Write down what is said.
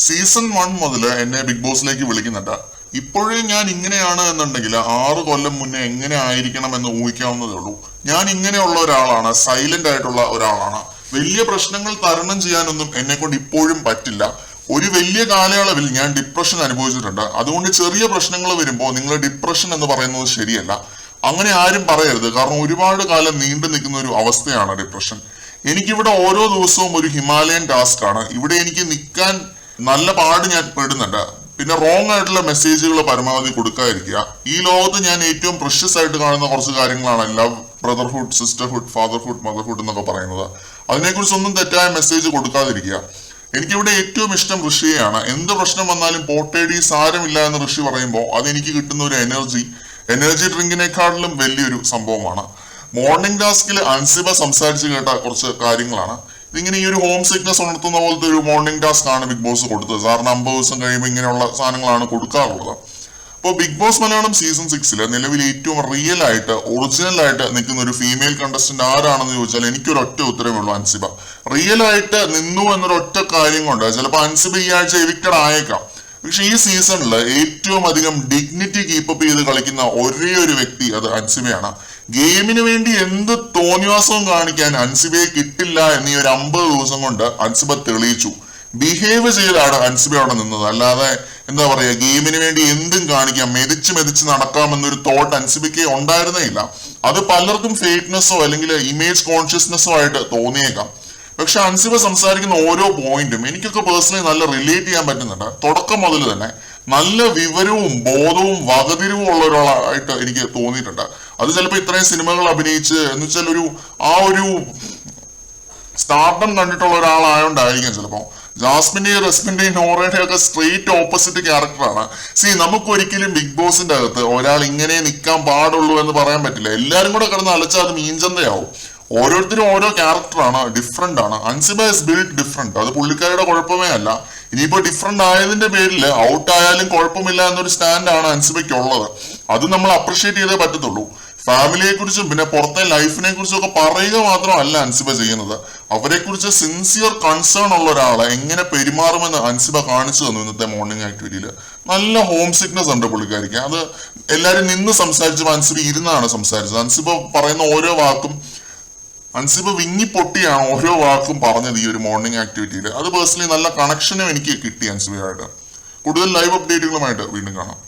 Season 1 മുതൽ എന്നെ big ബോസിലേക്ക് വിളിക്കുന്നുണ്ട്. ഇപ്പോഴേ ഞാൻ ഇങ്ങനെയാണ് എന്നുണ്ടെങ്കിൽ 6 കൊല്ലം മുന്നേ എങ്ങനെ ആയിരിക്കണം എന്ന് ഊഹിക്കാവുന്നതേ ഉള്ളൂ. ഞാൻ ഇങ്ങനെയുള്ള ഒരാളാണ്, സൈലന്റ് ആയിട്ടുള്ള ഒരാളാണ്. വലിയ പ്രശ്നങ്ങൾ തരണം ചെയ്യാനൊന്നും എന്നെ കൊണ്ട് ഇപ്പോഴും പറ്റില്ല. ഒരു വലിയ കാലയളവിൽ ഞാൻ ഡിപ്രഷൻ അനുഭവിച്ചിട്ടുണ്ട്. അതുകൊണ്ട് ചെറിയ പ്രശ്നങ്ങൾ വരുമ്പോൾ നിങ്ങൾ ഡിപ്രഷൻ എന്ന് പറയുന്നത് ശരിയല്ല. അങ്ങനെ ആരും പറയരുത്. കാരണം ഒരുപാട് കാലം നീണ്ടു നിൽക്കുന്ന ഒരു അവസ്ഥയാണ് ഡിപ്രഷൻ. എനിക്കിവിടെ ഓരോ ദിവസവും ഒരു ഹിമാലയൻ ടാസ്ക് ആണ്. ഇവിടെ എനിക്ക് നിൽക്കാൻ നല്ല പാട് ഞാൻ പെടുന്നുണ്ട്. പിന്നെ റോങ് ആയിട്ടുള്ള മെസ്സേജുകൾ പരമാവധി കൊടുക്കാതിരിക്കുക. ഈ ലോകത്ത് ഞാൻ ഏറ്റവും പ്രഷ്യസ് ആയിട്ട് കാണുന്ന കുറച്ച് കാര്യങ്ങളാണ് love, brotherhood, sisterhood, fatherhood, motherhood എന്നൊക്കെ പറയുന്നത്. അതിനെക്കുറിച്ചൊന്നും തെറ്റായ മെസ്സേജ് കൊടുക്കാതിരിക്കുക. എനിക്കിവിടെ ഏറ്റവും ഇഷ്ടം ഋഷിയെയാണ്. എന്ത് പ്രശ്നം വന്നാലും പോട്ടേടി സാരമില്ല എന്ന് ഋഷി പറയുമ്പോൾ അതെനിക്ക് കിട്ടുന്ന ഒരു എനർജി ഡ്രിങ്കിനെക്കാട്ടിലും വലിയൊരു സംഭവമാണ്. മോർണിംഗ് ടാസ്കിൽ അൻസിബ സംസാരിച്ച് കേട്ട കുറച്ച് കാര്യങ്ങളാണ്. ഇതിങ്ങനെ ഈ ഒരു ഹോം സിക്നസ് ഉണർത്തുന്ന പോലത്തെ ഒരു മോർണിംഗ് ടാസ്ക് ആണ് ബിഗ് ബോസ് കൊടുത്തത്. സാറിന് 50 ദിവസം കഴിയുമ്പോൾ ഇങ്ങനെയുള്ള സാധനങ്ങളാണ് കൊടുക്കാറുള്ളത്. അപ്പോൾ ബിഗ് ബോസ് മലയാളം സീസൺ 6 നിലവിൽ ഏറ്റവും റിയൽ ആയിട്ട്, ഒറിജിനൽ ആയിട്ട് നിൽക്കുന്ന ഒരു ഫീമെയിൽ കണ്ടസ്റ്റന്റ് ആരാണെന്ന് ചോദിച്ചാൽ എനിക്കൊരു ഒറ്റ ഉത്തരവേ ഉള്ളൂ, അൻസിബ. റിയൽ ആയിട്ട് നിന്നു എന്നൊരു ഒറ്റ കാര്യം കൊണ്ട് ചിലപ്പോൾ അൻസിബ ഈ ആഴ്ച എവിക്റ്റഡ് ആയേക്കാം. പക്ഷെ ഈ സീസണിൽ ഏറ്റവും അധികം ഡിഗ്നിറ്റി കീപ്പപ്പ് ചെയ്ത് കളിക്കുന്ന ഒരേ ഒരു വ്യക്തി അത് അൻസിബയാണ്. ഗെയിമിന് വേണ്ടി എന്ത് തോന്നിവാസവും കാണിക്കാൻ അൻസിബയെ കിട്ടില്ല എന്നീ ഒരു 50 ദിവസം കൊണ്ട് അൻസിബ തെളിയിച്ചു. ബിഹേവ് ചെയ്താണ് അൻസിബ അവിടെ നിന്നത്. അല്ലാതെ എന്താ പറയാ, ഗെയിമിന് വേണ്ടി എന്തും കാണിക്കാം, മെതിച്ച് നടക്കാമെന്നൊരു തോട്ട് അൻസിബയ്ക്ക് ഉണ്ടായിരുന്നേ ഇല്ല. അത് പലർക്കും ഫേക്ക്നെസ്സോ അല്ലെങ്കിൽ ഇമേജ് കോൺഷ്യസ്നെസ്സോ ആയിട്ട് തോന്നിയേക്കാം. പക്ഷെ അൻസിബ സംസാരിക്കുന്ന ഓരോ പോയിന്റും എനിക്കൊക്കെ പേഴ്സണലി നല്ല റിലേറ്റ് ചെയ്യാൻ പറ്റുന്നുണ്ട്. തുടക്കം മുതൽ തന്നെ നല്ല വിവരവും ബോധവും വകതിരിവും ഉള്ള ഒരാളായിട്ട് എനിക്ക് തോന്നിയിട്ടുണ്ട്. അത് ചിലപ്പോൾ ഇത്രയും സിനിമകൾ അഭിനയിച്ച് എന്ന് വെച്ചാൽ ഒരു സ്റ്റാർഡം കണ്ടിട്ടുള്ള ഒരാളായോണ്ടായിരിക്കും ചിലപ്പോൾ. ജാസ്മിന്റെയും റസ്മിന്റെയും നോറയുടെയും ഒക്കെ സ്ട്രെയിറ്റ് ഓപ്പോസിറ്റ് ക്യാരക്ടറാണ്. നമുക്ക് ഒരിക്കലും ബിഗ് ബോസിന്റെ അകത്ത് ഒരാൾ ഇങ്ങനെ നിൽക്കാൻ പാടുള്ളൂ എന്ന് പറയാൻ പറ്റില്ല. എല്ലാരും കൂടെ കിടന്ന് അലച്ചാൽ അത് മീൻചന്തയാവും. ഓരോരുത്തരും ഓരോ ക്യാരക്ടറാണ്, ഡിഫറെന്റ് ആണ്. Ansiba is build different. അത് പുള്ളിക്കാരുടെ കുഴപ്പമേ അല്ല. ഇനിയിപ്പോ ഡിഫറെന്റ് ആയതിന്റെ പേരിൽ ഔട്ട് ആയാലും കുഴപ്പമില്ല എന്നൊരു സ്റ്റാൻഡാണ് അൻസിബയ്ക്ക് ഉള്ളത്. അത് നമ്മൾ അപ്രിഷിയേറ്റ് ചെയ്തേ പറ്റത്തുള്ളൂ. ഫാമിലിയെ കുറിച്ചും പിന്നെ പുറത്തെ ലൈഫിനെ കുറിച്ചും ഒക്കെ പറയുക മാത്രമല്ല അൻസിബ ചെയ്യുന്നത്. അവരെ കുറിച്ച് സിൻസിയർ കൺസേൺ ഉള്ള ഒരാളെ എങ്ങനെ പെരുമാറുമെന്ന് അൻസിബ കാണിച്ചു തന്നു ഇന്നത്തെ മോർണിംഗ് ആക്ടിവിറ്റിയിൽ. നല്ല ഹോം സിക്നസ് ഉണ്ട് പുള്ളിക്കാരിക്ക്. അത് എല്ലാരും നിന്ന് സംസാരിച്ചപ്പോൾ അൻസിബ ഇരുന്നാണ് സംസാരിച്ചത്. അൻസിബ പറയുന്ന ഓരോ വാക്കും, അൻസിബ വിങ്ങി പൊട്ടിയാണ് ഓരോ വാക്കും പറഞ്ഞത് ഈ ഒരു മോർണിംഗ് ആക്ടിവിറ്റിയിൽ. അത് പേഴ്സണലി നല്ല കണക്ഷനും എനിക്ക് കിട്ടി അൻസിബയായിട്ട്. കൂടുതൽ ലൈവ് അപ്ഡേറ്റുകളുമായിട്ട് വീണ്ടും കാണാം.